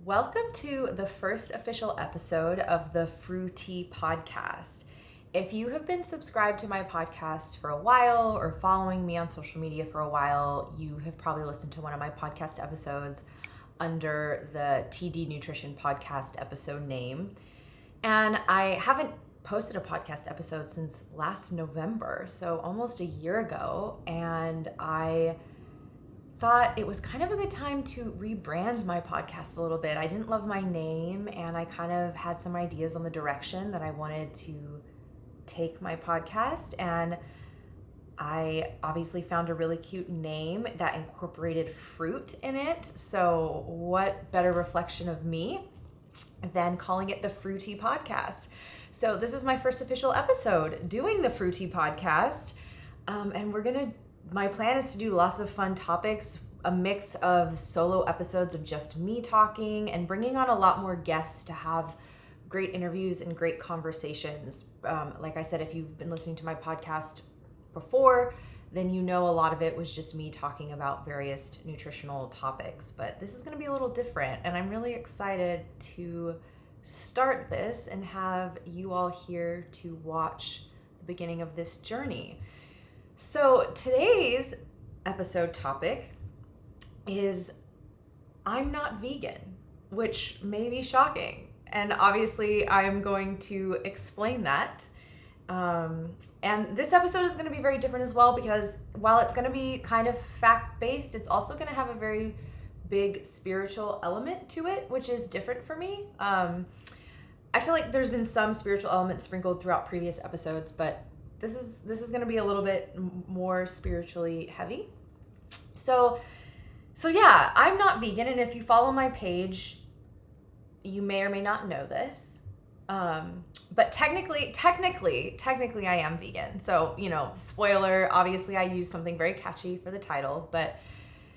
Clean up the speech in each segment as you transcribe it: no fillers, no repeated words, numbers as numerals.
Welcome to the first official episode of the Fruity Podcast. If you have been subscribed to my podcast for a while or following me on social media for a while, you have probably listened to one of my podcast episodes under the TD Nutrition Podcast episode name. And I haven't posted a podcast episode since last November, so almost a year ago, and I thought it was kind of a good time to rebrand my podcast a little bit. I didn't love my name, and I kind of had some ideas on the direction that I wanted to take my podcast, and I obviously found a really cute name that incorporated fruit in it. So what better reflection of me than calling it the Fruity Podcast? So this is my first official episode doing the Fruity Podcast, and my plan is to do lots of fun topics, a mix of solo episodes of just me talking and bringing on a lot more guests to have great interviews and great conversations. Like I said, if you've been listening to my podcast before, then you know a lot of it was just me talking about various nutritional topics. But this is going to be a little different, and I'm really excited to start this and have you all here to watch the beginning of this journey. So today's episode topic is I'm not vegan, which may be shocking. And obviously I'm going to explain that. And this episode is going to be very different as well, because while it's going to be kind of fact-based, it's also going to have a very big spiritual element to it, which is different for me. I feel like there's been some spiritual elements sprinkled throughout previous episodes, but this is going to be a little bit more spiritually heavy. So yeah, I'm not vegan, and if you follow my page, you may or may not know this. But technically I am vegan. So, spoiler, obviously I use something very catchy for the title, but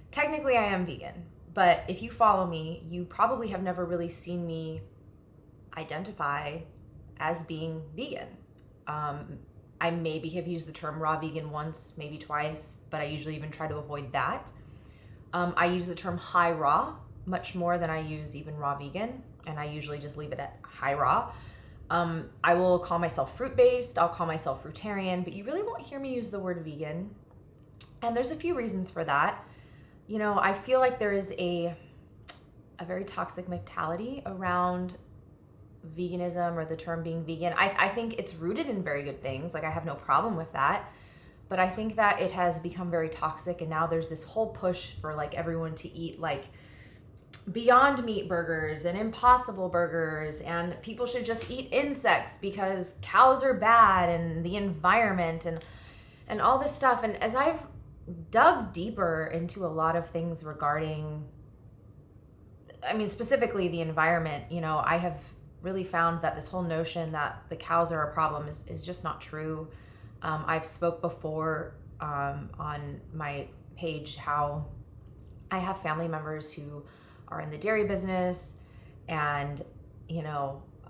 technically I am vegan. But if you follow me, you probably have never really seen me identify as being vegan. I maybe have used the term raw vegan once, maybe twice, but I usually even try to avoid that. I use the term high raw much more than I use even raw vegan, and I usually just leave it at high raw. I will call myself fruit-based, I'll call myself fruitarian, but you really won't hear me use the word vegan. And there's a few reasons for that. I feel like there is a very toxic mentality around veganism or the term being vegan. I think it's rooted in very good things. Like, I have no problem with that. But I think that it has become very toxic, and now there's this whole push for like everyone to eat like Beyond Meat burgers and Impossible burgers, and people should just eat insects because cows are bad and the environment and all this stuff. And as I've dug deeper into a lot of things regarding, specifically the environment, I have really found that this whole notion that the cows are a problem is just not true. I've spoke before on my page how I have family members who are in the dairy business, and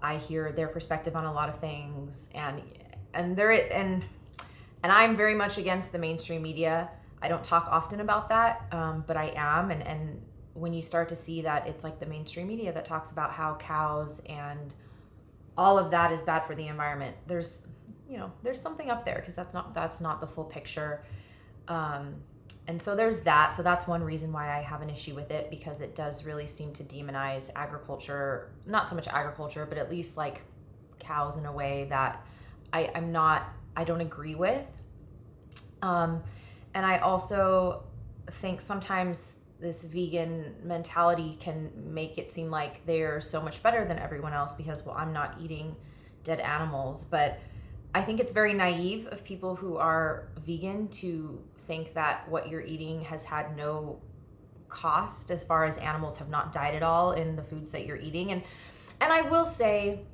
I hear their perspective on a lot of things, and I'm very much against the mainstream media. I don't talk often about that, but I am, and when you start to see that it's like the mainstream media that talks about how cows and all of that is bad for the environment, there's something up there, because that's not the full picture. And so there's that. So that's one reason why I have an issue with it, because it does really seem to demonize agriculture, not so much agriculture, but at least like cows in a way that I don't agree with. And I also think sometimes this vegan mentality can make it seem like they're so much better than everyone else because, well, I'm not eating dead animals. But I think it's very naive of people who are vegan to think that what you're eating has had no cost, as far as animals have not died at all in the foods that you're eating. And I will say,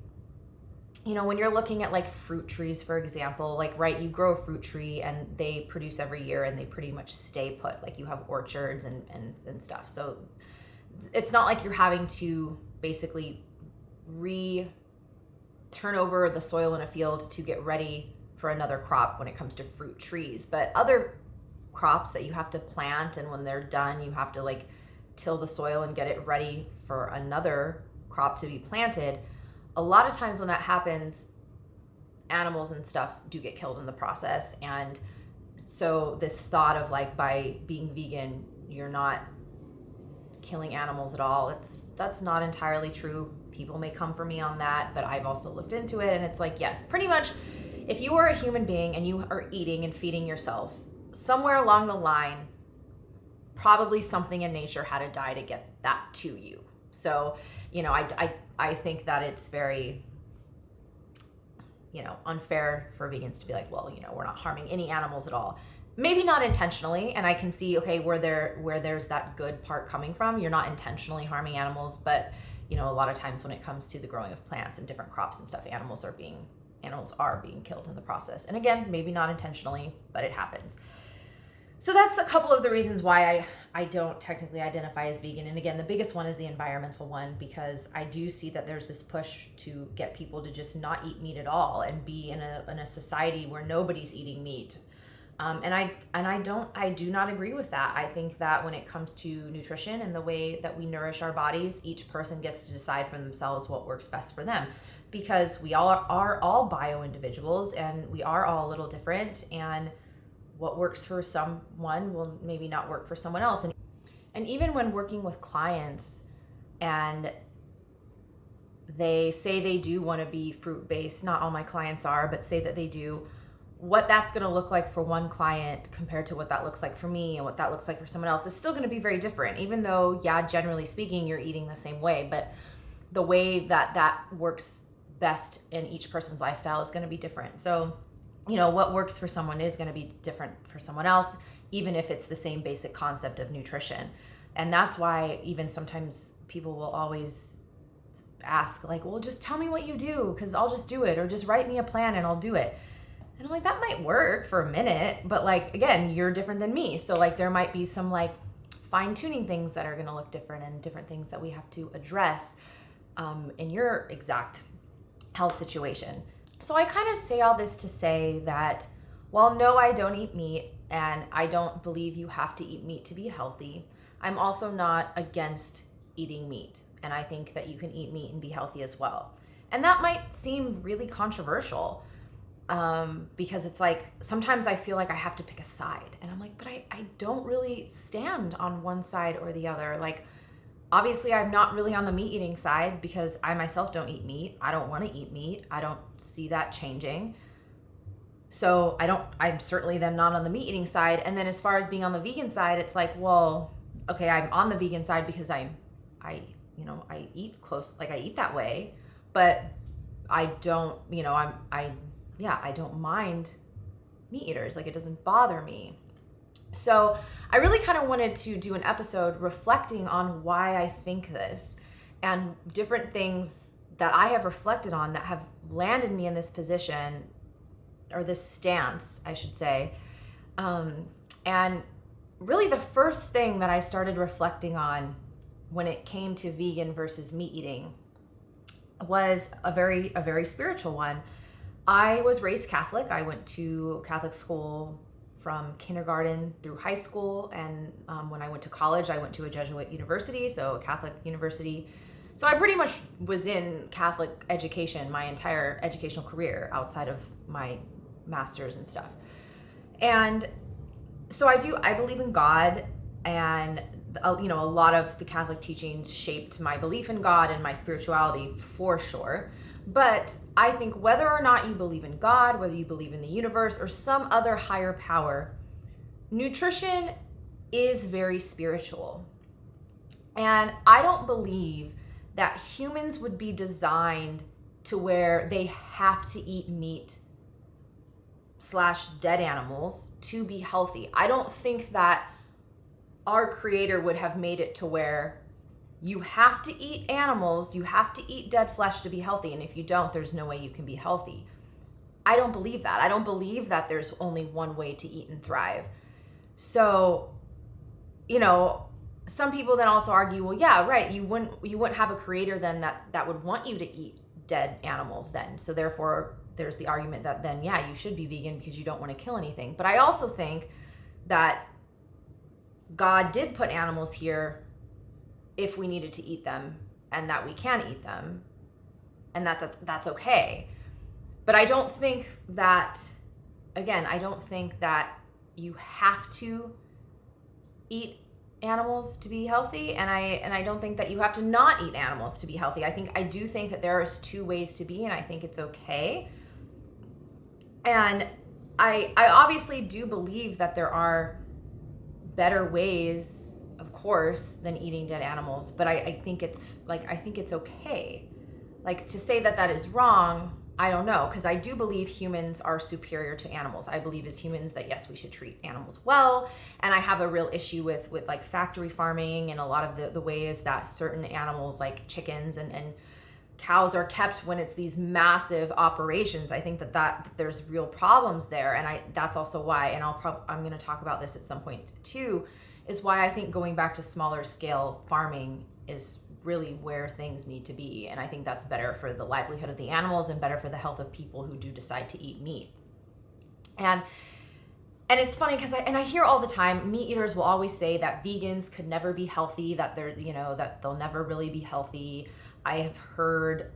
when you're looking at like fruit trees, for example, like, right, you grow a fruit tree and they produce every year and they pretty much stay put. Like, you have orchards and stuff. So it's not like you're having to basically turn over the soil in a field to get ready for another crop when it comes to fruit trees. But other crops that you have to plant, and when they're done, you have to like till the soil and get it ready for another crop to be planted, a lot of times when that happens, animals and stuff do get killed in the process. And so this thought of like, by being vegan, you're not killing animals at all, that's not entirely true. People may come for me on that, but I've also looked into it, and it's like, yes, pretty much if you are a human being and you are eating and feeding yourself, somewhere along the line, probably something in nature had to die to get that to you. So, I think that it's very, unfair for vegans to be like, well, we're not harming any animals at all. Maybe not intentionally, and I can see, okay, where there's that good part coming from. You're not intentionally harming animals, but a lot of times when it comes to the growing of plants and different crops and stuff, animals are being killed in the process. And again, maybe not intentionally, but it happens. So that's a couple of the reasons why I don't technically identify as vegan. And again, the biggest one is the environmental one, because I do see that there's this push to get people to just not eat meat at all and be in a society where nobody's eating meat. And I do not agree with that. I think that when it comes to nutrition and the way that we nourish our bodies, each person gets to decide for themselves what works best for them, because we all are all bio individuals, and we are all a little different, and what works for someone will maybe not work for someone else. And even when working with clients and they say they do want to be fruit-based, not all my clients are, but say that they do, what that's going to look like for one client compared to what that looks like for me and what that looks like for someone else is still going to be very different, even though, yeah, generally speaking, you're eating the same way, but the way that works best in each person's lifestyle is going to be different. So, what works for someone is going to be different for someone else, even if it's the same basic concept of nutrition. And that's why even sometimes people will always ask, like, well, just tell me what you do, because I'll just do it, or just write me a plan and I'll do it. And I'm like, that might work for a minute, but like, again, you're different than me. So like, there might be some like fine tuning things that are going to look different, and different things that we have to address in your exact health situation. So I kind of say all this to say that, while no, I don't eat meat, and I don't believe you have to eat meat to be healthy, I'm also not against eating meat. And I think that you can eat meat and be healthy as well. And that might seem really controversial, because it's like, sometimes I feel like I have to pick a side, and I'm like, but I don't really stand on one side or the other. Like, obviously I'm not really on the meat eating side, because I myself don't eat meat. I don't want to eat meat. I don't see that changing. So I'm certainly then not on the meat eating side. And then as far as being on the vegan side, it's like, well, okay, I'm on the vegan side because I eat close, like I eat that way, but I don't, I don't mind meat eaters. Like, it doesn't bother me. So I really kind of wanted to do an episode reflecting on why I think this, and different things that I have reflected on that have landed me in this position, or this stance, I should say. And really the first thing that I started reflecting on when it came to vegan versus meat eating was a very spiritual one. I was raised Catholic. I went to Catholic school from kindergarten through high school, and when I went to college, I went to a Jesuit university, so a Catholic university. So I pretty much was in Catholic education my entire educational career outside of my master's and stuff. And so I believe in God, and a lot of the Catholic teachings shaped my belief in God and my spirituality for sure. But I think whether or not you believe in God, whether you believe in the universe or some other higher power, nutrition is very spiritual. And I don't believe that humans would be designed to where they have to eat meat / dead animals to be healthy. I don't think that our creator would have made it to where you have to eat animals, you have to eat dead flesh to be healthy, and if you don't, there's no way you can be healthy. I don't believe that. I don't believe that there's only one way to eat and thrive. So, some people then also argue, well, yeah, right, you wouldn't have a creator then that would want you to eat dead animals then. So therefore, there's the argument that then, yeah, you should be vegan because you don't want to kill anything. But I also think that God did put animals here if we needed to eat them, and that we can eat them, and that's okay. But I don't think that, again, I don't think that you have to eat animals to be healthy, and I don't think that you have to not eat animals to be healthy. I do think that there's two ways to be, and I think it's okay. And I obviously do believe that there are better ways, of course, than eating dead animals, but I think it's okay. Like, to say that is wrong, I don't know, because I do believe humans are superior to animals. I believe as humans that, yes, we should treat animals well, and I have a real issue with like factory farming and a lot of the ways that certain animals like chickens and cows are kept when it's these massive operations. I think that there's real problems there, and that's also why, and I'm going to talk about this at some point too, is why I think going back to smaller scale farming is really where things need to be. And I think that's better for the livelihood of the animals and better for the health of people who do decide to eat meat. And it's funny because I hear all the time, meat eaters will always say that vegans could never be healthy, that they're, that they'll never really be healthy. I have heard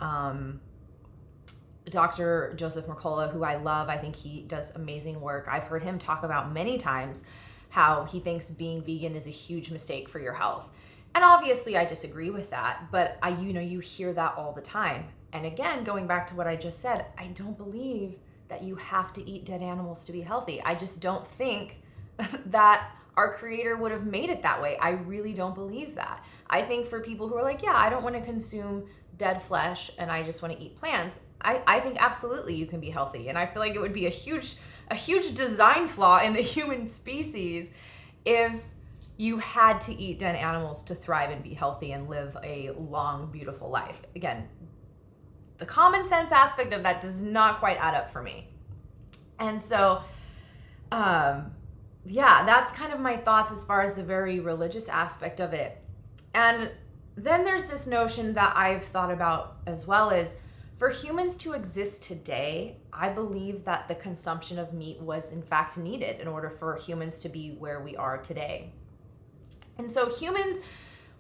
Dr. Joseph Mercola, who I love, I think he does amazing work. I've heard him talk about many times how he thinks being vegan is a huge mistake for your health. And obviously I disagree with that, but you hear that all the time. And again, going back to what I just said, I don't believe that you have to eat dead animals to be healthy. I just don't think that our creator would have made it that way. I really don't believe that. I think for people who are like, yeah, I don't want to consume dead flesh and I just want to eat plants, I think absolutely you can be healthy. And I feel like it would be a huge design flaw in the human species if you had to eat dead animals to thrive and be healthy and live a long, beautiful life. Again, the common sense aspect of that does not quite add up for me. And so, that's kind of my thoughts as far as the very religious aspect of it. And then there's this notion that I've thought about as well, is for humans to exist today, I believe that the consumption of meat was in fact needed in order for humans to be where we are today. And so humans,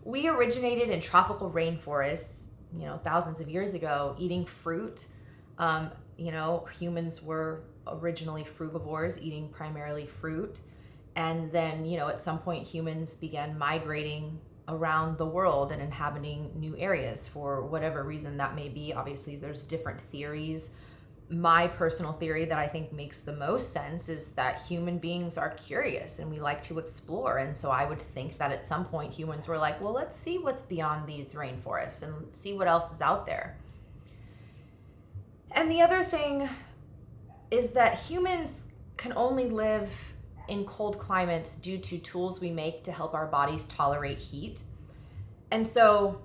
we originated in tropical rainforests, thousands of years ago, eating fruit. Humans were originally frugivores, eating primarily fruit. And then, at some point, humans began migrating around the world and inhabiting new areas for whatever reason that may be. Obviously, there's different theories. My personal theory that I think makes the most sense is that human beings are curious and we like to explore. And so I would think that at some point humans were like, well, let's see what's beyond these rainforests and see what else is out there. And the other thing is that humans can only live in cold climates due to tools we make to help our bodies tolerate heat. And so,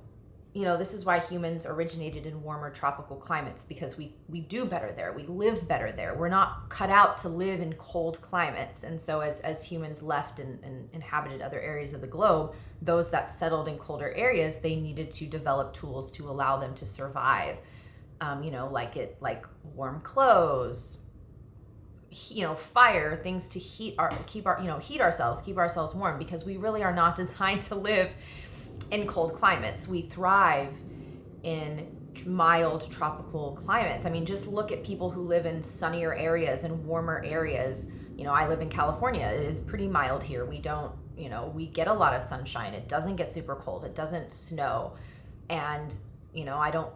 this is why humans originated in warmer tropical climates, because we do better there. We live better there. We're not cut out to live in cold climates. And so as humans left and inhabited other areas of the globe, those that settled in colder areas, they needed to develop tools to allow them to survive. Like warm clothes, fire, things to keep ourselves warm, because we really are not designed to live in cold climates. We thrive in mild tropical climates. I mean, just look at people who live in sunnier areas and warmer areas. I live in California. It is pretty mild here. We don't, we get a lot of sunshine. It doesn't get super cold. It doesn't snow. And,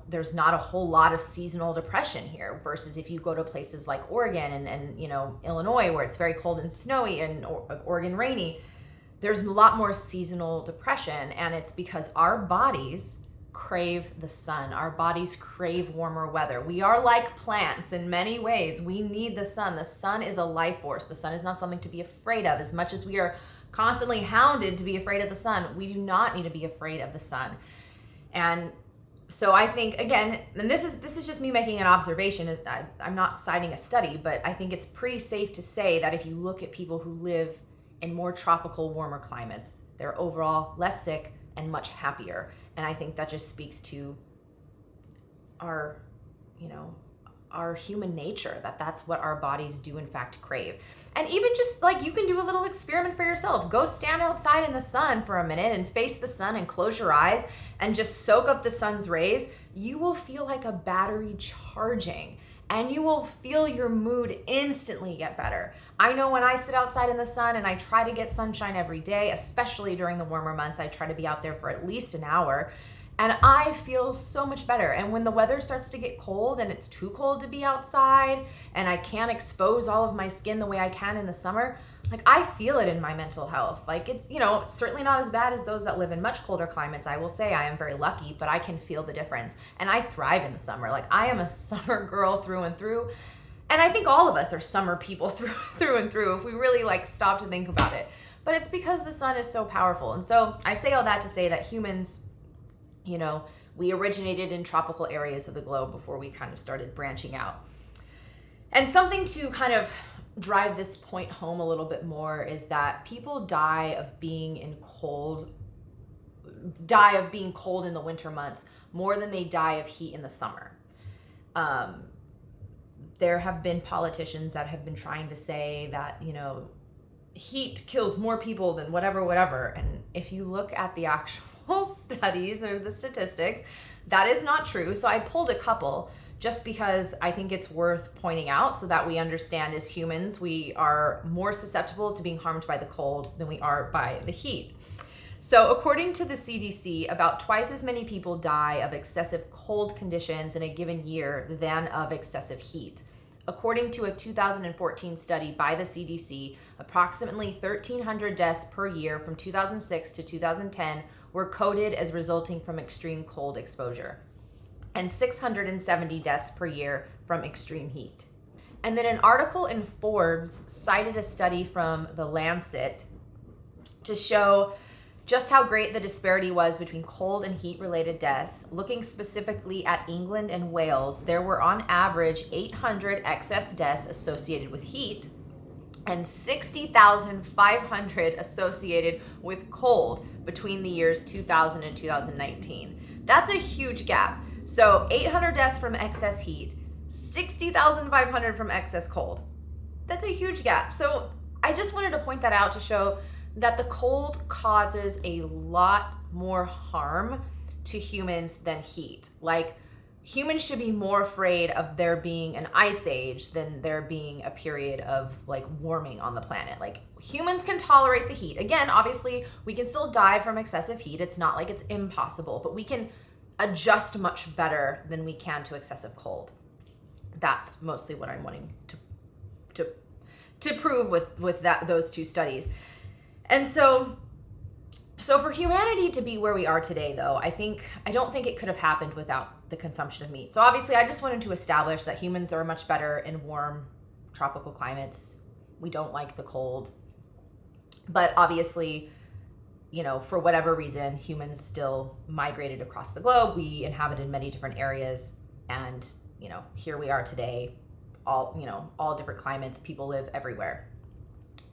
there's not a whole lot of seasonal depression here versus if you go to places like Oregon and Illinois, where it's very cold and snowy, and Oregon rainy, there's a lot more seasonal depression. And it's because our bodies crave the sun. Our bodies crave warmer weather. We are like plants in many ways. We need the sun. The sun is a life force. The sun is not something to be afraid of. As much as we are constantly hounded to be afraid of the sun, we do not need to be afraid of the sun. And so I think, again, and this is just me making an observation. I'm not citing a study, but I think it's pretty safe to say that if you look at people who live in more tropical, warmer climates, they're overall less sick and much happier. And I think that just speaks to our our human nature, that's what our bodies do in fact crave. And even just like, you can do a little experiment for yourself. Go stand outside in the sun for a minute and face the sun and close your eyes and just soak up the sun's rays. You will feel like a battery charging, and you will feel your mood instantly get better. I know when I sit outside in the sun, and I try to get sunshine every day, especially during the warmer months, I try to be out there for at least an hour, and I feel so much better. And when the weather starts to get cold and it's too cold to be outside and I can't expose all of my skin the way I can in the summer, like, I feel it in my mental health. Like, it's, it's certainly not as bad as those that live in much colder climates. I will say I am very lucky, but I can feel the difference. And I thrive in the summer. Like, I am a summer girl through and through. And I think all of us are summer people through and through if we really like stop to think about it. But it's because the sun is so powerful. And so I say all that to say that humans, we originated in tropical areas of the globe before we kind of started branching out. And something to kind of drive this point home a little bit more is that people die of being cold in the winter months more than they die of heat in the summer. There have been politicians that have been trying to say that, heat kills more people than whatever. And if you look at the actual studies or the statistics, that is not true. So I pulled a couple just because I think it's worth pointing out so that we understand, as humans, we are more susceptible to being harmed by the cold than we are by the heat. So according to the CDC, about twice as many people die of excessive cold conditions in a given year than of excessive heat. According to a 2014 study by the CDC, approximately 1,300 deaths per year from 2006 to 2010 were coded as resulting from extreme cold exposure, and 670 deaths per year from extreme heat. And then an article in Forbes cited a study from The Lancet to show just how great the disparity was between cold and heat-related deaths. Looking specifically at England and Wales, there were on average 800 excess deaths associated with heat and 60,500 associated with cold between the years 2000 and 2019. That's a huge gap. So 800 deaths from excess heat, 60,500 from excess cold. That's a huge gap. So I just wanted to point that out to show that the cold causes a lot more harm to humans than heat. Like, humans should be more afraid of there being an ice age than there being a period of like warming on the planet. Like, humans can tolerate the heat. Again, obviously, we can still die from excessive heat. It's not like it's impossible, but we can adjust much better than we can to excessive cold. That's mostly what I'm wanting to prove with those two studies. And so for humanity to be where we are today, though, I don't think it could have happened without the consumption of meat. So obviously, I just wanted to establish that humans are much better in warm tropical climates. We don't like the cold. But obviously, for whatever reason, humans still migrated across the globe. We inhabited many different areas, and, here we are today, all different climates. People live everywhere.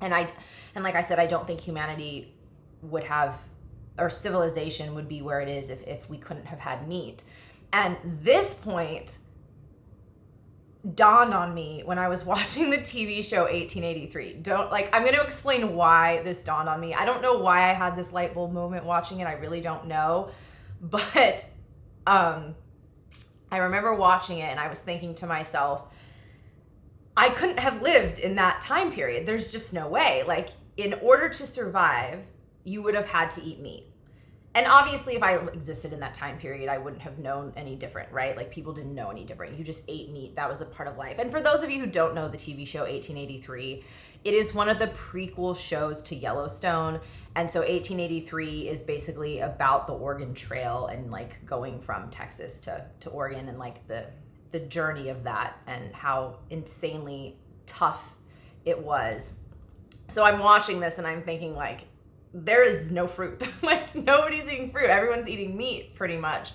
And like I said, I don't think humanity would have, or civilization would be where it is if we couldn't have had meat. And this point dawned on me when I was watching the TV show 1883. I'm going to explain why this dawned on me. I don't know why I had this light bulb moment watching it. I really don't know. But I remember watching it and I was thinking to myself, I couldn't have lived in that time period. There's just no way. Like, in order to survive, you would have had to eat meat. And obviously, if I existed in that time period, I wouldn't have known any different, right? Like, people didn't know any different. You just ate meat. That was a part of life. And for those of you who don't know the TV show 1883, it is one of the prequel shows to Yellowstone. And so 1883 is basically about the Oregon Trail and like going from Texas to Oregon and like the journey of that and how insanely tough it was. So I'm watching this and I'm thinking, like, there is no fruit. Like, nobody's eating fruit. Everyone's eating meat pretty much.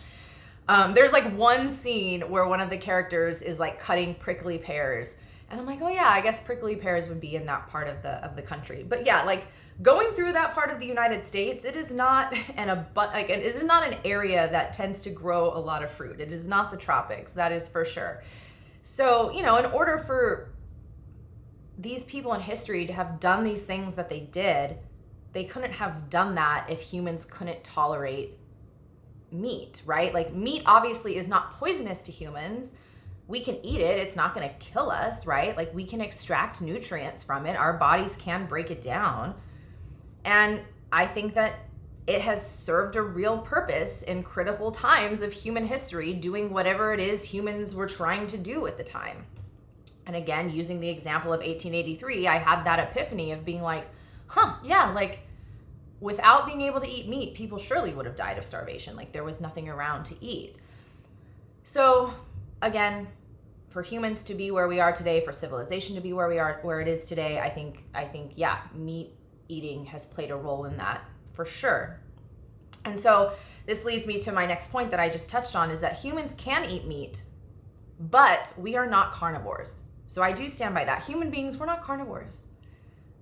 There's like one scene where one of the characters is like cutting prickly pears. And I'm like, oh yeah, I guess prickly pears would be in that part of the country. But yeah, like going through that part of the United States, it is not it is not an area that tends to grow a lot of fruit. It is not the tropics, that is for sure. So, you know, in order for these people in history to have done these things that they did, they couldn't have done that if humans couldn't tolerate meat, right? Like, meat obviously is not poisonous to humans. We can eat it. It's not going to kill us, right? Like, we can extract nutrients from it. Our bodies can break it down. And I think that it has served a real purpose in critical times of human history, doing whatever it is humans were trying to do at the time. And again, using the example of 1883, I had that epiphany of being like, yeah, like, without being able to eat meat, people surely would have died of starvation. Like, there was nothing around to eat. So again, for humans to be where we are today, for civilization to be where it is today, I think, yeah, meat eating has played a role in that for sure. And so this leads me to my next point that I just touched on, is that humans can eat meat, but we are not carnivores. So I do stand by that. Human beings, we're not carnivores.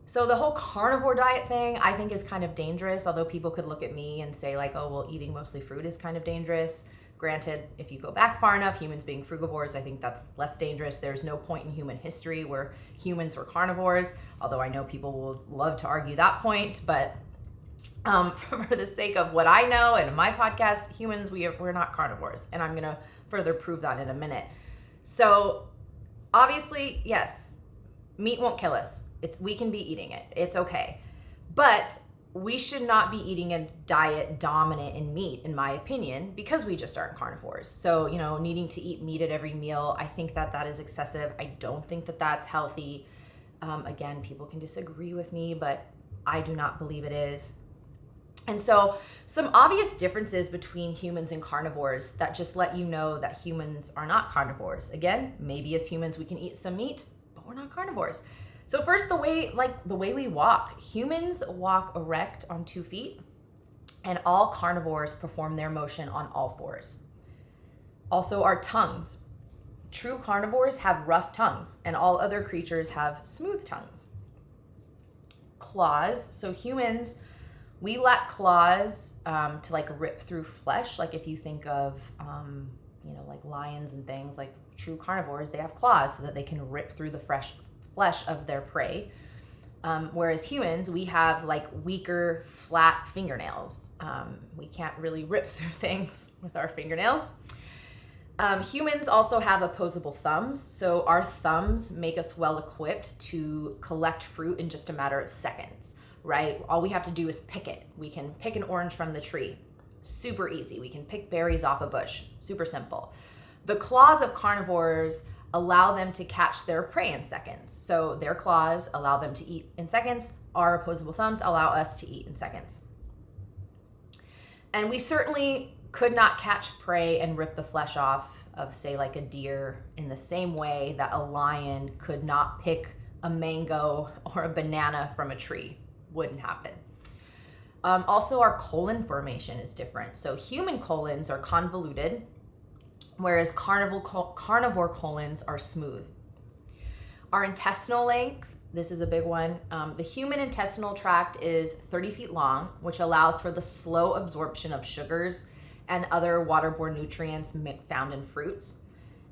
So the whole carnivore diet thing, I think, is kind of dangerous, although people could look at me and say like, oh, well, eating mostly fruit is kind of dangerous. Granted, if you go back far enough, humans being frugivores, I think that's less dangerous. There's no point in human history where humans were carnivores, although I know people will love to argue that point. But for the sake of what I know and my podcast, humans, we're not carnivores. And I'm going to further prove that in a minute. So obviously, yes, meat won't kill us. We can be eating it. It's okay. But we should not be eating a diet dominant in meat, in my opinion, because we just aren't carnivores. So, you know, needing to eat meat at every meal, I think that is excessive. I don't think that that's healthy. Again, people can disagree with me, but I do not believe it is. And so some obvious differences between humans and carnivores that just let you know that humans are not carnivores. Again, maybe as humans we can eat some meat, but we're not carnivores. So first, the way we walk. Humans walk erect on 2 feet, and all carnivores perform their motion on all fours. Also, our tongues. True carnivores have rough tongues, and all other creatures have smooth tongues. Claws. So humans, we lack claws to like rip through flesh. Like if you think of, like lions and things, like true carnivores, they have claws so that they can rip through the flesh of their prey. Whereas humans, we have like weaker, flat fingernails. We can't really rip through things with our fingernails. Humans also have opposable thumbs. So our thumbs make us well equipped to collect fruit in just a matter of seconds, right? All we have to do is pick it. We can pick an orange from the tree. Super easy. We can pick berries off a bush. Super simple. The claws of carnivores allow them to catch their prey in seconds. So their claws allow them to eat in seconds. Our opposable thumbs allow us to eat in seconds. And we certainly could not catch prey and rip the flesh off of, say, like a deer in the same way that a lion could not pick a mango or a banana from a tree. Wouldn't happen. Also, our colon formation is different. So human colons are convoluted, whereas carnivore colons are smooth. Our intestinal length, this is a big one. The human intestinal tract is 30 feet long, which allows for the slow absorption of sugars and other waterborne nutrients found in fruits.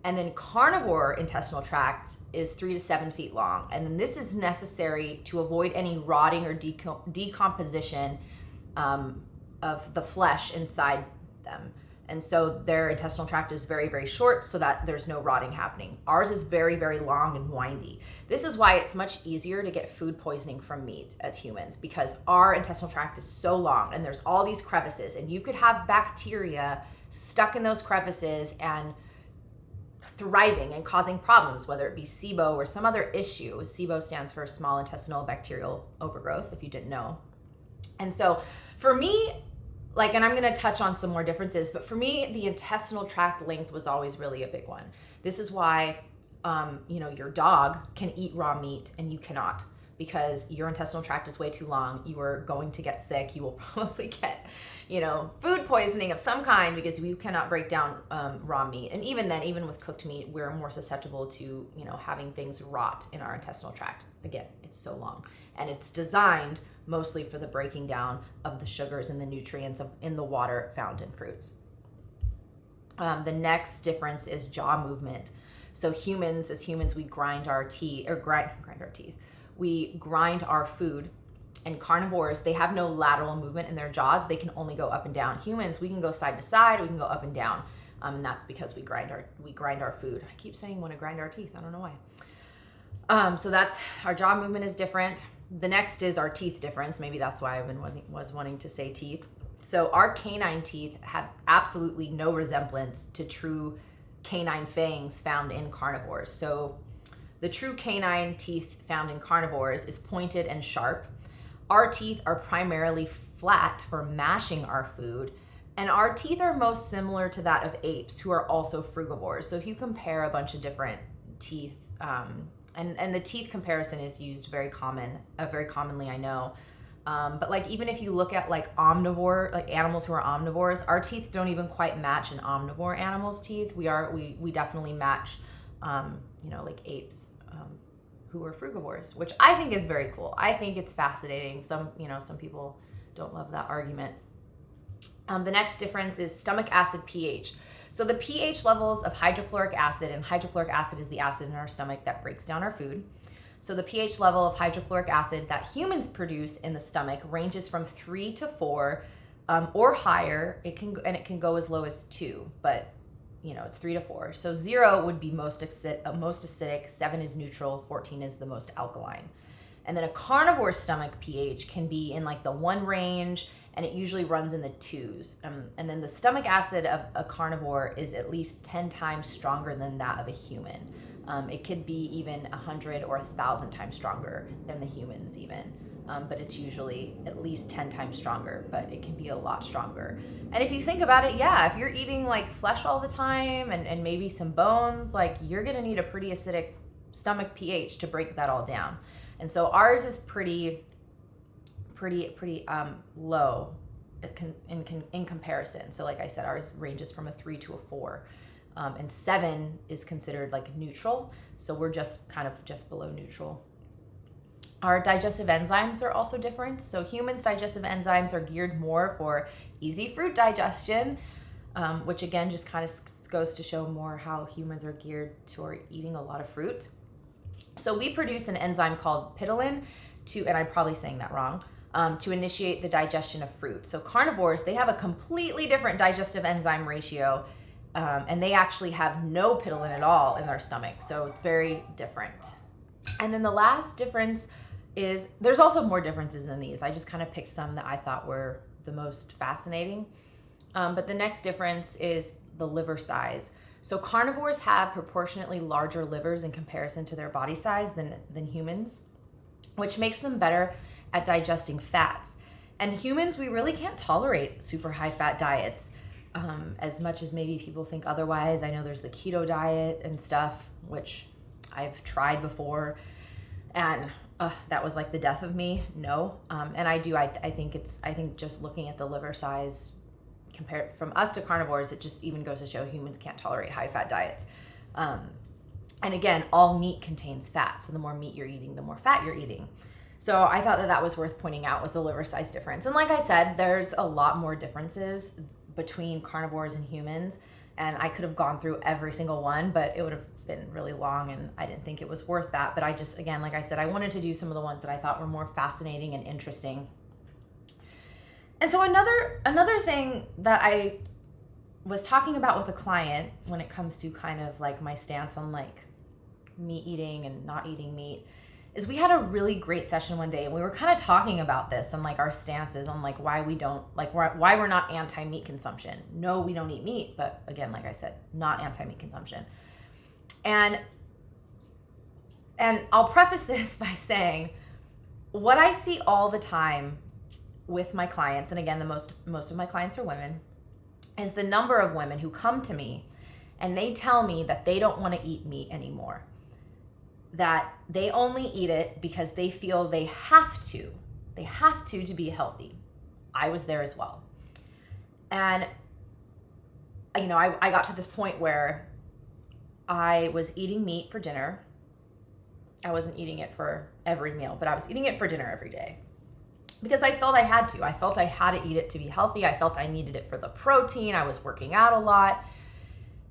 And then carnivore intestinal tract is 3 to 7 feet long. And then this is necessary to avoid any rotting or decomposition of the flesh inside them. And so their intestinal tract is very, very short so that there's no rotting happening. Ours is very, very long and windy. This is why it's much easier to get food poisoning from meat as humans, because our intestinal tract is so long and there's all these crevices, and you could have bacteria stuck in those crevices and thriving and causing problems, whether it be SIBO or some other issue. SIBO stands for small intestinal bacterial overgrowth, if you didn't know. And so for me, and I'm going to touch on some more differences, but for me, the intestinal tract length was always really a big one. This is why, your dog can eat raw meat and you cannot, because your intestinal tract is way too long. You are going to get sick. You will probably get, food poisoning of some kind because you cannot break down raw meat. And even then, even with cooked meat, we're more susceptible to, having things rot in our intestinal tract. Again, it's so long, and it's designed mostly for the breaking down of the sugars and the nutrients in the water found in fruits. The next difference is jaw movement. So as humans, we grind our teeth, we grind our food. And carnivores, they have no lateral movement in their jaws. They can only go up and down. Humans, we can go side to side, we can go up and down. And that's because we grind our food. I keep saying want to grind our teeth. I don't know why. So that's, our jaw movement is different. The next is our teeth difference. Maybe that's why was wanting to say teeth. So our canine teeth have absolutely no resemblance to true canine fangs found in carnivores. So the true canine teeth found in carnivores is pointed and sharp. Our teeth are primarily flat for mashing our food, and our teeth are most similar to that of apes, who are also frugivores. So if you compare a bunch of different teeth, and the teeth comparison is used very commonly, I know. But like, even if you look at like animals who are omnivores, our teeth don't even quite match an omnivore animal's teeth. We definitely match, like apes, who are frugivores, which I think is very cool. I think it's fascinating. Some people don't love that argument. The next difference is stomach acid pH. So the pH levels of hydrochloric acid, and hydrochloric acid is the acid in our stomach that breaks down our food. So the pH level of hydrochloric acid that humans produce in the stomach ranges from 3 to 4, or higher. It can go as low as 2, but it's 3 to 4. So 0 would be most acidic, 7 is neutral, 14 is the most alkaline. And then a carnivore stomach pH can be in like the 1 range, and it usually runs in the 2s. And then the stomach acid of a carnivore is at least 10 times stronger than that of a human. It could be even 100 or 1,000 times stronger than the humans even. But it's usually at least 10 times stronger, but it can be a lot stronger. And if you think about it, yeah, if you're eating like flesh all the time and maybe some bones, like you're gonna need a pretty acidic stomach pH to break that all down. And so ours is pretty low in comparison. So like I said, ours ranges from a 3 to a 4. And 7 is considered like neutral. So we're just below neutral. Our digestive enzymes are also different. So humans' digestive enzymes are geared more for easy fruit digestion, which again just kind of goes to show more how humans are geared toward eating a lot of fruit. So we produce an enzyme called ptyalin and I'm probably saying that wrong, to initiate the digestion of fruit. So carnivores, they have a completely different digestive enzyme ratio, and they actually have no ptyalin at all in their stomach. So it's very different. And then the last difference is, there's also more differences than these. I just kind of picked some that I thought were the most fascinating. But the next difference is the liver size. So carnivores have proportionately larger livers in comparison to their body size than humans, which makes them better at digesting fats. And humans, we really can't tolerate super high fat diets, as much as maybe people think otherwise. I know there's the keto diet and stuff, which I've tried before, and that was like the death of me. No. And I think just looking at the liver size compared from us to carnivores, it just even goes to show humans can't tolerate high fat diets. And again, all meat contains fat. So the more meat you're eating, the more fat you're eating. So I thought that was worth pointing out, was the liver size difference. And like I said, there's a lot more differences between carnivores and humans. And I could have gone through every single one, but it would have been really long and I didn't think it was worth that. But I just, again, like I said, I wanted to do some of the ones that I thought were more fascinating and interesting. And so another thing that I was talking about with a client when it comes to kind of like my stance on like meat eating and not eating meat is, we had a really great session one day and we were kind of talking about this and like our stances on like why we're not anti-meat consumption. No, we don't eat meat, but again, like I said, not anti-meat consumption. And I'll preface this by saying what I see all the time with my clients, and again, most of my clients are women, is the number of women who come to me and they tell me that they don't want to eat meat anymore, that they only eat it because they feel they have to be healthy. I was there as well. And I got to this point where I was eating meat for dinner. I wasn't eating it for every meal, but I was eating it for dinner every day because I felt I had to. I felt I had to eat it to be healthy. I felt I needed it for the protein. I was working out a lot.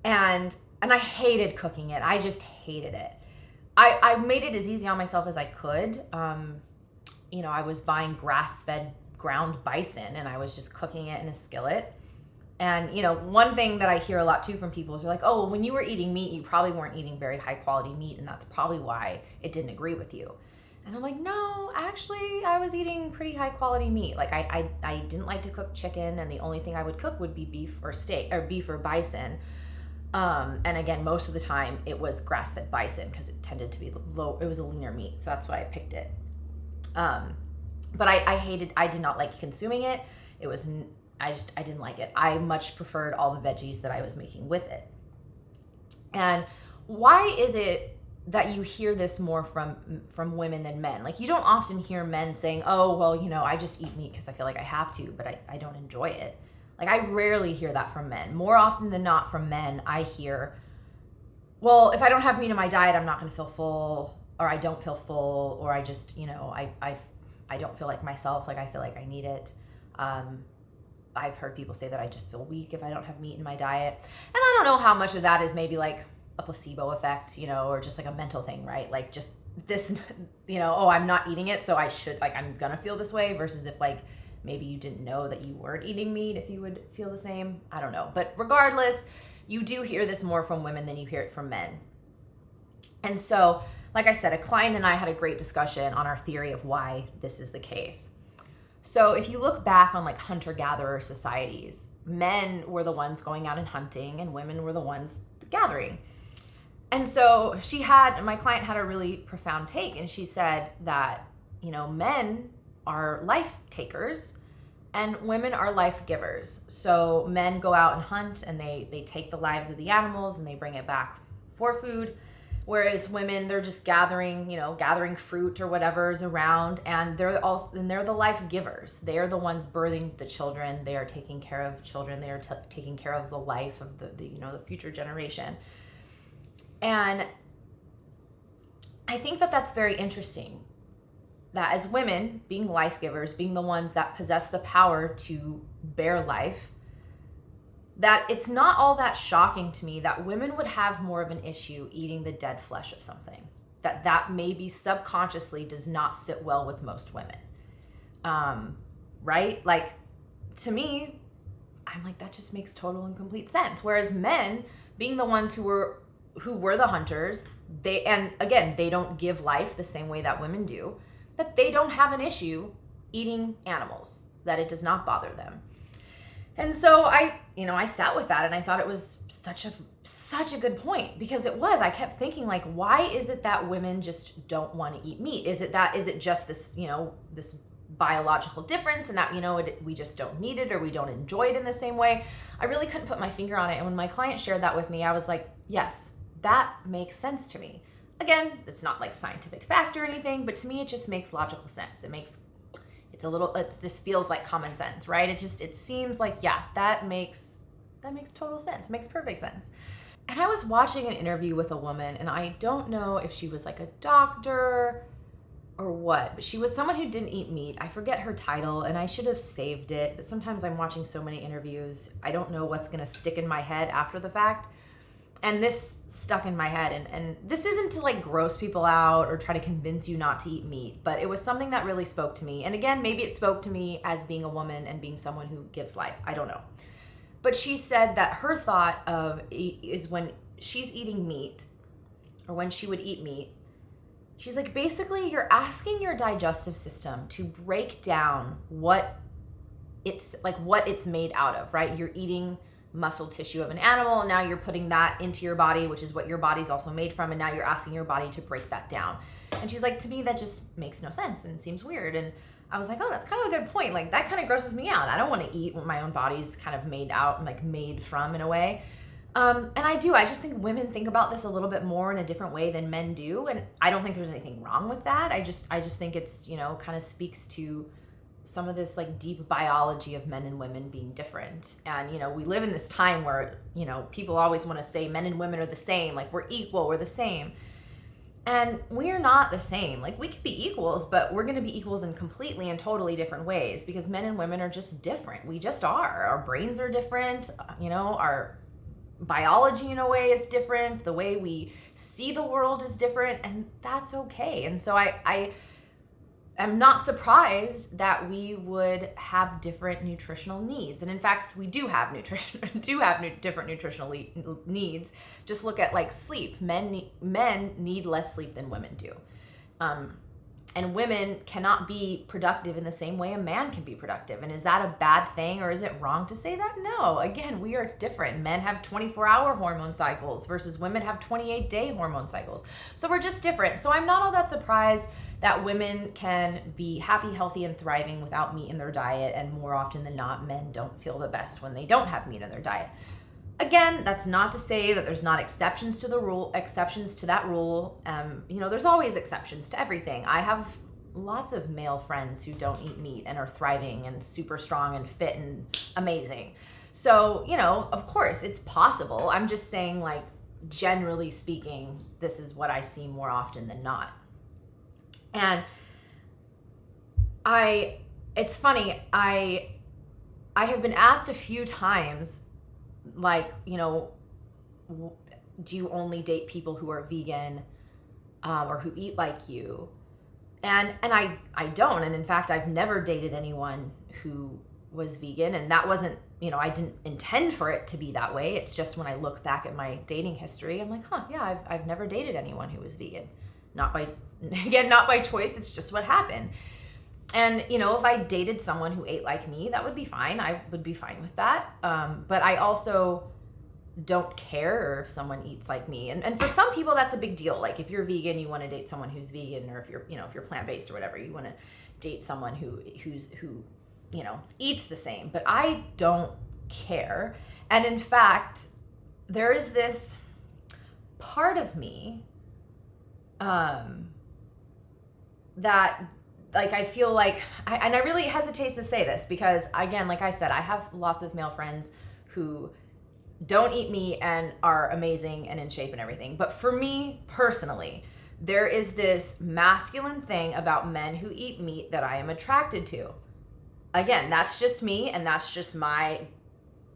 And And I hated cooking it. I just hated it. I made it as easy on myself as I could. I was buying grass-fed ground bison and I was just cooking it in a skillet. And, one thing that I hear a lot too from people is they're like, oh, well, when you were eating meat, you probably weren't eating very high quality meat. And that's probably why it didn't agree with you. And I'm like, no, actually, I was eating pretty high quality meat. Like I didn't like to cook chicken. And the only thing I would cook would be beef or bison. And again, most of the time it was grass-fed bison because it tended to be low. It was a leaner meat. So that's why I picked it. But I did not like consuming it. I didn't like it. I much preferred all the veggies that I was making with it. And why is it that you hear this more from women than men? Like, you don't often hear men saying, oh, well, I just eat meat because I feel like I have to, but I don't enjoy it. Like, I rarely hear that from men. More often than not from men, I hear, well, if I don't have meat in my diet, I'm not going to feel full, or I don't feel full, or I just, I don't feel like myself, like I feel like I need it. I've heard people say that I just feel weak if I don't have meat in my diet. And I don't know how much of that is maybe like a placebo effect, or just like a mental thing, right? Like just this, oh, I'm not eating it, so I should, like, I'm gonna feel this way, versus if like maybe you didn't know that you weren't eating meat, if you would feel the same. I don't know. But regardless, you do hear this more from women than you hear it from men. And so, like I said, a client and I had a great discussion on our theory of why this is the case. So if you look back on like hunter-gatherer societies, men were the ones going out and hunting and women were the ones gathering. And so my client had a really profound take, and she said that, men are life takers and women are life givers. So men go out and hunt and they take the lives of the animals and they bring it back for food. Whereas women, they're just gathering fruit or whatever is around, and they're the life givers. They are the ones birthing the children. They are taking care of children. They are taking care of the life of the future generation. And I think that that's very interesting. That as women, being life givers, being the ones that possess the power to bear life, that it's not all that shocking to me that women would have more of an issue eating the dead flesh of something. That maybe subconsciously does not sit well with most women. Right? Like, to me, I'm like, that just makes total and complete sense. Whereas men, being the ones who were the hunters, they don't give life the same way that women do, that they don't have an issue eating animals, that it does not bother them. And so I sat with that, and I thought it was such a good point, because I kept thinking, like, why is it that women just don't want to eat meat? Is it just this, this biological difference, and that, we just don't need it, or we don't enjoy it in the same way? I really couldn't put my finger on it. And when my client shared that with me, I was like, yes, that makes sense to me. Again, it's not like scientific fact or anything, but to me, it just makes logical sense. It just feels like common sense, right? It seems like, yeah, that makes total sense. It makes perfect sense. And I was watching an interview with a woman, and I don't know if she was like a doctor or what, but she was someone who didn't eat meat. I forget her title, and I should have saved it, but sometimes I'm watching so many interviews, I don't know what's gonna stick in my head after the fact. And this stuck in my head, and this isn't to like gross people out or try to convince you not to eat meat, but it was something that really spoke to me. And again, maybe it spoke to me as being a woman and being someone who gives life. I don't know. But she said that her thought is when she's eating meat, or when she would eat meat, she's like, basically you're asking your digestive system to break down what it's made out of, right? You're eating muscle tissue of an animal, and now you're putting that into your body, which is what your body's also made from, and now you're asking your body to break that down. And she's like, to me, that just makes no sense and seems weird. And I was like, oh, that's kind of a good point. Like, that kind of grosses me out. I don't want to eat what my own body's kind of made out and like made from, in a way. And I just think women think about this a little bit more in a different way than men do. And I don't think there's anything wrong with that. I just think it's, kind of speaks to some of this like deep biology of men and women being different. And, we live in this time where, people always want to say men and women are the same, like we're equal, we're the same. And we're not the same. Like, we could be equals, but we're going to be equals in completely and totally different ways, because men and women are just different. We just are. Our brains are different, biology in a way is different. The way we see the world is different, and that's okay. And so I am not surprised that we would have different nutritional needs. And in fact, we do have different nutritional needs. Just look at like sleep. Men need less sleep than women do. And women cannot be productive in the same way a man can be productive. And is that a bad thing, or is it wrong to say that? No. Again, we are different. Men have 24-hour hormone cycles versus women have 28-day hormone cycles. So we're just different. So I'm not all that surprised that women can be happy, healthy, and thriving without meat in their diet. And more often than not, men don't feel the best when they don't have meat in their diet. Again, that's not to say that there's not exceptions to that rule. There's always exceptions to everything. I have lots of male friends who don't eat meat and are thriving and super strong and fit and amazing. So, of course it's possible. I'm just saying, like, generally speaking, this is what I see more often than not. And it's funny, I have been asked a few times, like, do you only date people who are vegan or who eat like you? And I don't. And in fact, I've never dated anyone who was vegan. And that wasn't, I didn't intend for it to be that way. It's just when I look back at my dating history, I'm like, yeah, I've never dated anyone who was vegan. Not by choice. It's just what happened. And, if I dated someone who ate like me, that would be fine. I would be fine with that. But I also don't care if someone eats like me. And for some people, that's a big deal. Like, if you're vegan, you want to date someone who's vegan, or if you're plant-based or whatever, you want to date someone who eats the same. But I don't care. And in fact, there is this part of me that, like, I feel like, I really hesitate to say this because, again, like I said, I have lots of male friends who don't eat meat and are amazing and in shape and everything. But for me personally, there is this masculine thing about men who eat meat that I am attracted to. Again, that's just me, and that's just my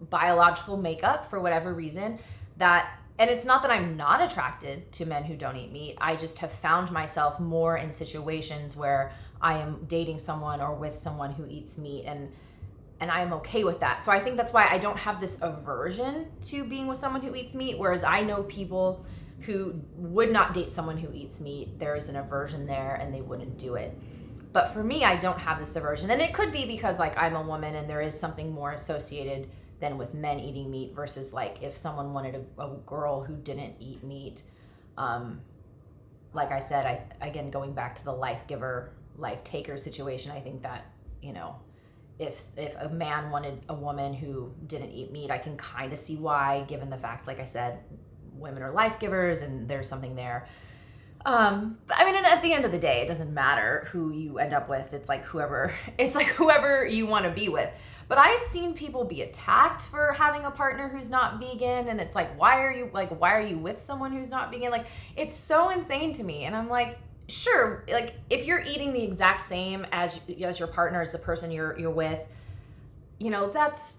biological makeup for whatever reason. And it's not that I'm not attracted to men who don't eat meat. I just have found myself more in situations where I am dating someone or with someone who eats meat, and I am okay with that. So I think that's why I don't have this aversion to being with someone who eats meat, whereas I know people who would not date someone who eats meat. There is an aversion there and they wouldn't do it. But for me, I don't have this aversion. And it could be because, like, I'm a woman and there is something more associated than with men eating meat versus, like, if someone wanted a girl who didn't eat meat. Like I said, again, going back to the life giver, life taker situation, I think that, if a man wanted a woman who didn't eat meat, I can kind of see why, given the fact, like I said, women are life givers and there's something there. And at the end of the day, it doesn't matter who you end up with. It's like whoever you want to be with. But I have seen people be attacked for having a partner who's not vegan, and it's like, why are you with someone who's not vegan? Like, it's so insane to me. And I'm like, sure, like, if you're eating the exact same as your partner, as the person you're with, that's,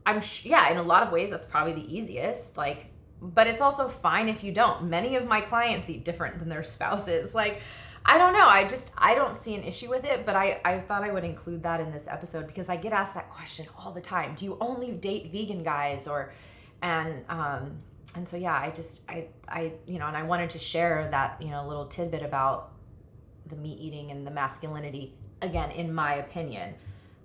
in a lot of ways, that's probably the easiest. Like, but it's also fine if you don't. Many of my clients eat different than their spouses. Like, I don't know. I don't see an issue with it, but I thought I would include that in this episode because I get asked that question all the time. Do you only date vegan guys? And so, yeah, and I wanted to share that, little tidbit about the meat eating and the masculinity, again, in my opinion.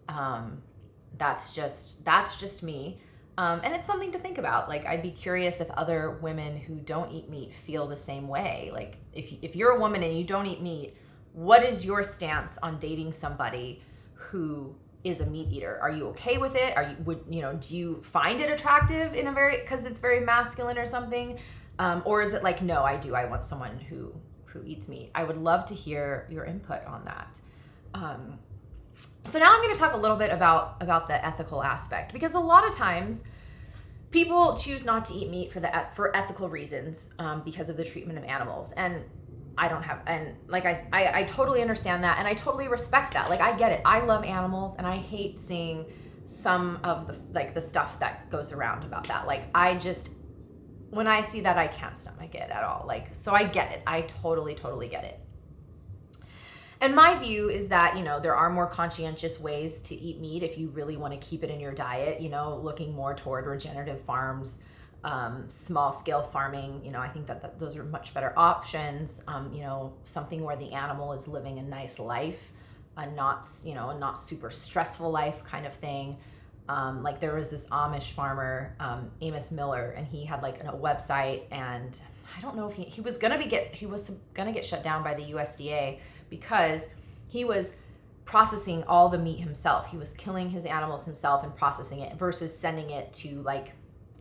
That's just me. And it's something to think about. Like, I'd be curious if other women who don't eat meat feel the same way. Like, if you're a woman and you don't eat meat, what is your stance on dating somebody who is a meat eater? Are you okay with it? Do you find it attractive because it's very masculine or something? Or is it like, no, I do. I want someone who eats meat. I would love to hear your input on that. So now I'm going to talk a little bit about the ethical aspect, because a lot of times people choose not to eat meat for ethical reasons, because of the treatment of animals. And I totally understand that, and I totally respect that. Like, I get it. I love animals, and I hate seeing some of the stuff that goes around about that. Like, when I see that, I can't stomach it at all. Like, so I get it. I totally get it. And my view is that, there are more conscientious ways to eat meat if you really want to keep it in your diet, looking more toward regenerative farms, small scale farming. I think that those are much better options. Something where the animal is living a nice life, a not super stressful life kind of thing. Like there was this Amish farmer, Amos Miller, and he had like a website, and I don't know if he was gonna get shut down by the USDA because he was processing all the meat himself. He was killing his animals himself and processing it versus sending it to like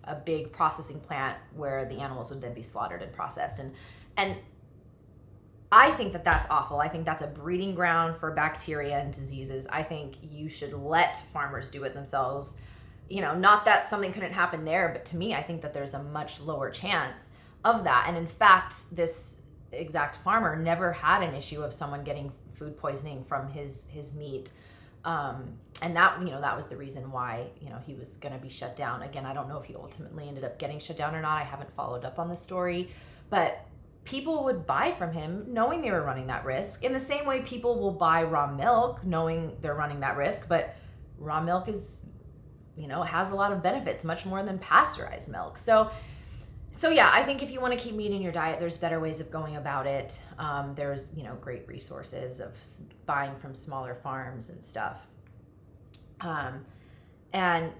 a big processing plant where the animals would then be slaughtered and processed. And I think that that's awful. I think that's a breeding ground for bacteria and diseases. I think you should let farmers do it themselves. Not that something couldn't happen there, but to me, I think that there's a much lower chance of that. And in fact, this exact farmer never had an issue of someone getting food poisoning from his meat. And that was the reason why, he was going to be shut down. Again, I don't know if he ultimately ended up getting shut down or not. I haven't followed up on the story, but people would buy from him knowing they were running that risk, in the same way people will buy raw milk knowing they're running that risk. But raw milk is, has a lot of benefits, much more than pasteurized milk. So yeah, I think if you want to keep meat in your diet, there's better ways of going about it. There's, great resources of buying from smaller farms and stuff. And,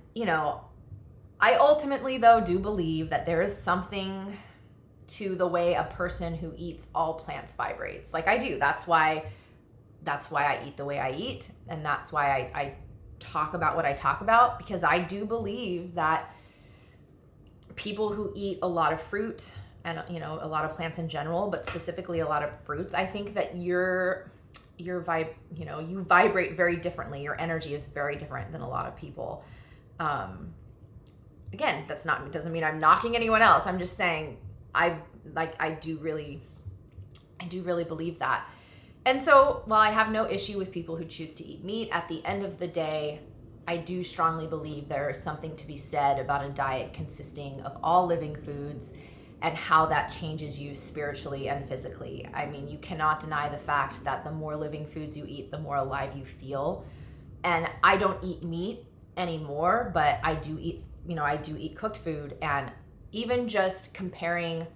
I ultimately, though, do believe that there is something to the way a person who eats all plants vibrates. Like I do. That's why I eat the way I eat. And that's why I talk about what I talk about, because I do believe that people who eat a lot of fruit and, a lot of plants in general, but specifically a lot of fruits, I think that you vibrate very differently. Your energy is very different than a lot of people. Again, doesn't mean I'm knocking anyone else. I'm just saying I do really believe that. And so while I have no issue with people who choose to eat meat, at the end of the day, I do strongly believe there is something to be said about a diet consisting of all living foods and how that changes you spiritually and physically. I mean, you cannot deny the fact that the more living foods you eat, the more alive you feel. And I don't eat meat anymore, but I do eat cooked food. And even just comparing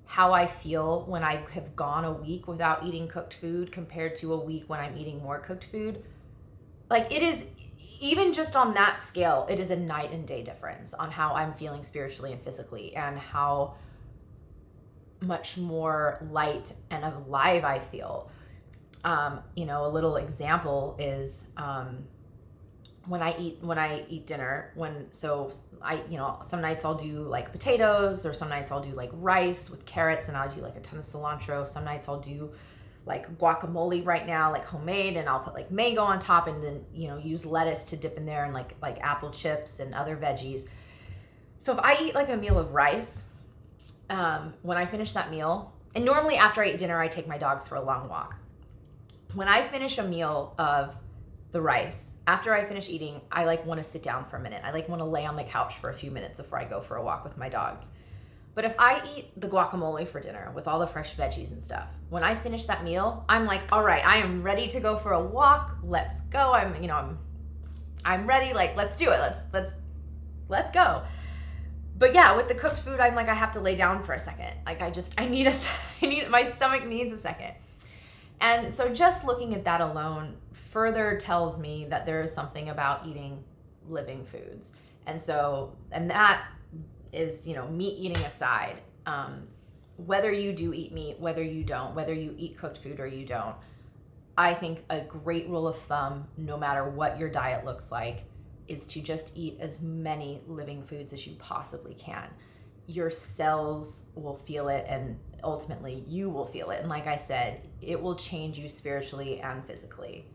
how I feel when I have gone a week without eating cooked food compared to a week when I'm eating more cooked food, like it is, even just on that scale, it is a night and day difference on how I'm feeling spiritually and physically, and how much more light and alive I feel. A little example is when I eat dinner, some nights I'll do like potatoes, or some nights I'll do like rice with carrots and I'll do like a ton of cilantro. Some nights I'll do like guacamole right now, like homemade, and I'll put like mango on top, and then, use lettuce to dip in there, and like apple chips and other veggies. So if I eat like a meal of rice, when I finish that meal, and normally after I eat dinner, I take my dogs for a long walk. When I finish a meal of the rice, after I finish eating, I want to sit down for a minute. I want to lay on the couch for a few minutes before I go for a walk with my dogs. But if I eat the guacamole for dinner with all the fresh veggies and stuff, when I finish that meal, I'm like, all right, I am ready to go for a walk. Let's go. I'm ready. Like, let's do it. Let's go. But yeah, with the cooked food, I'm like, I have to lay down for a second. Like my stomach needs a second. And so just looking at that alone further tells me that there is something about eating living foods. And that is, meat eating aside, whether you do eat meat, whether you don't, whether you eat cooked food or you don't, I think a great rule of thumb, no matter what your diet looks like, is to just eat as many living foods as you possibly can. Your cells will feel it, and ultimately you will feel it. And like I said, it will change you spiritually and physically.